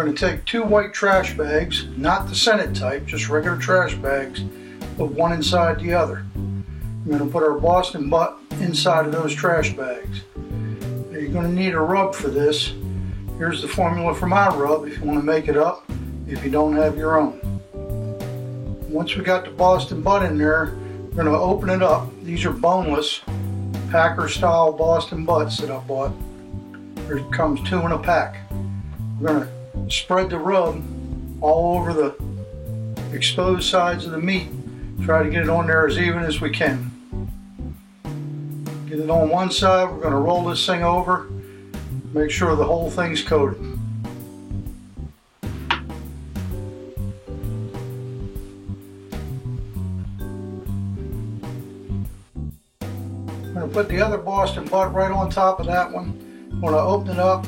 going to take 2 white trash bags, not the Senate type, just regular trash bags, put one inside the other. We're going to put our Boston butt inside of those trash bags. Now you're going to need a rub for this. Here's the formula for my rub if you want to make it up, if you don't have your own. Once we got the Boston butt in there, we're going to open it up. These are boneless Packer style Boston butts that I bought. There comes 2 in a pack. We're going to spread the rub all over the exposed sides of the meat. Try to get it on there as even as we can. Get it on one side. We're going to roll this thing over. Make sure the whole thing's coated. I'm going to put the other Boston butt right on top of that one. I'm going to open it up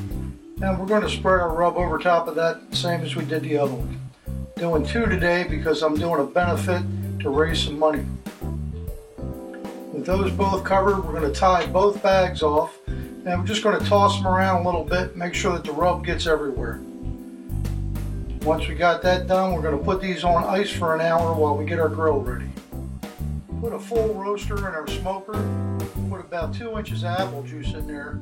and we're going to spread our rub over top of that, same as we did the other one. Doing 2 today because I'm doing a benefit to raise some money. With those both covered, we're going to tie both bags off and we're just going to toss them around a little bit, make sure that the rub gets everywhere. Once we got that done, we're going to put these on ice for an hour while we get our grill ready. Put a full roaster in our smoker. Put about 2 inches of apple juice in there.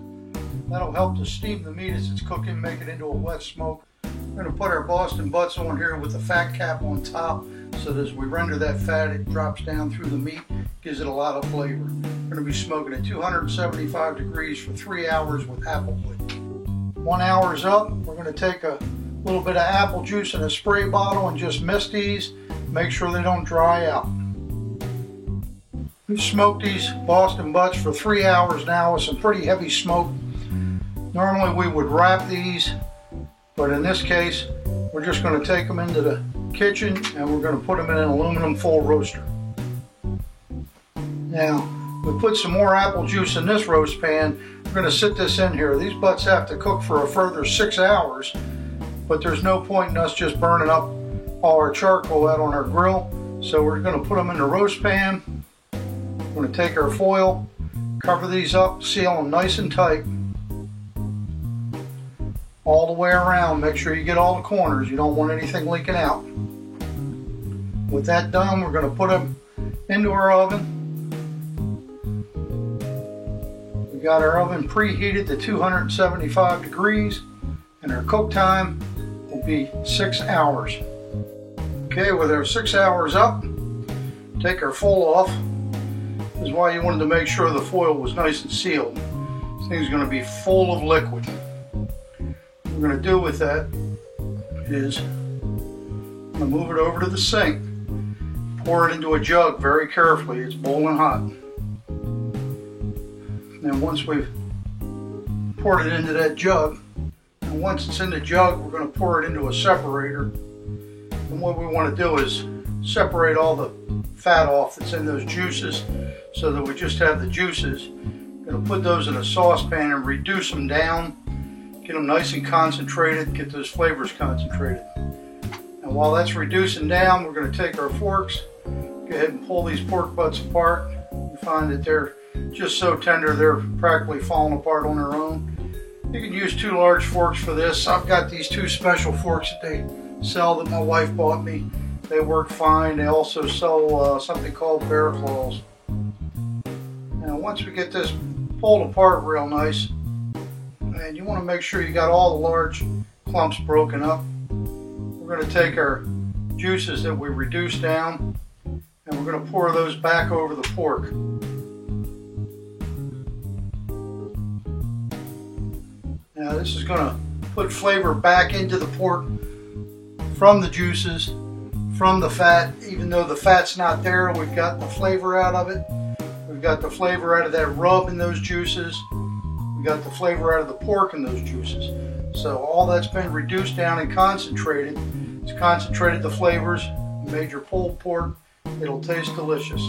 That'll help to steam the meat as it's cooking, make it into a wet smoke. We're going to put our Boston butts on here with the fat cap on top so that as we render that fat, it drops down through the meat, gives it a lot of flavor. We're going to be smoking at 275 degrees for 3 hours with apple wood. 1 hour is up. We're going to take a little bit of apple juice in a spray bottle and just mist these. Make sure they don't dry out. We've smoked these Boston butts for 3 hours now with some pretty heavy smoke. Normally we would wrap these, but in this case we're just going to take them into the kitchen and we're going to put them in an aluminum full roaster. Now we put some more apple juice in this roast pan. We're going to sit this in here. These butts have to cook for a further 6 hours, but there's no point in us just burning up all our charcoal out on our grill. So we're going to put them in the roast pan. We're going to take our foil, cover these up, seal them nice and tight all the way around. Make sure you get all the corners. You don't want anything leaking out. With that done, we're going to put them into our oven. We got our oven preheated to 275 degrees and our cook time will be 6 hours. Okay, with our 6 hours up, take our foil off. This is why you wanted to make sure the foil was nice and sealed. This thing's going to be full of liquid. What we're going to do with that is I'm going to move it over to the sink. Pour it into a jug very carefully. It's boiling hot. Then once we've poured it into that jug, and once it's in the jug, we're going to pour it into a separator. And what we want to do is separate all the fat off that's in those juices so that we just have the juices. We're going to put those in a saucepan and reduce them down, get them nice and concentrated, get those flavors concentrated. And while that's reducing down, we're going to take our forks, go ahead and pull these pork butts apart. You find that they're just so tender they're practically falling apart on their own. You can use 2 large forks for this. I've got these 2 special forks that they sell that my wife bought me. They work fine. They also sell something called bear claws. Now once we get this pulled apart real nice, and you want to make sure you got all the large clumps broken up, we're going to take our juices that we reduced down and we're going to pour those back over the pork. Now this is going to put flavor back into the pork from the juices, from the fat. Even though the fat's not there, we've got the flavor out of it. We've got the flavor out of that rub in those juices. We got the flavor out of the pork in those juices. So all that's been reduced down and concentrated. It's concentrated the flavors, made your pulled pork. It'll taste delicious.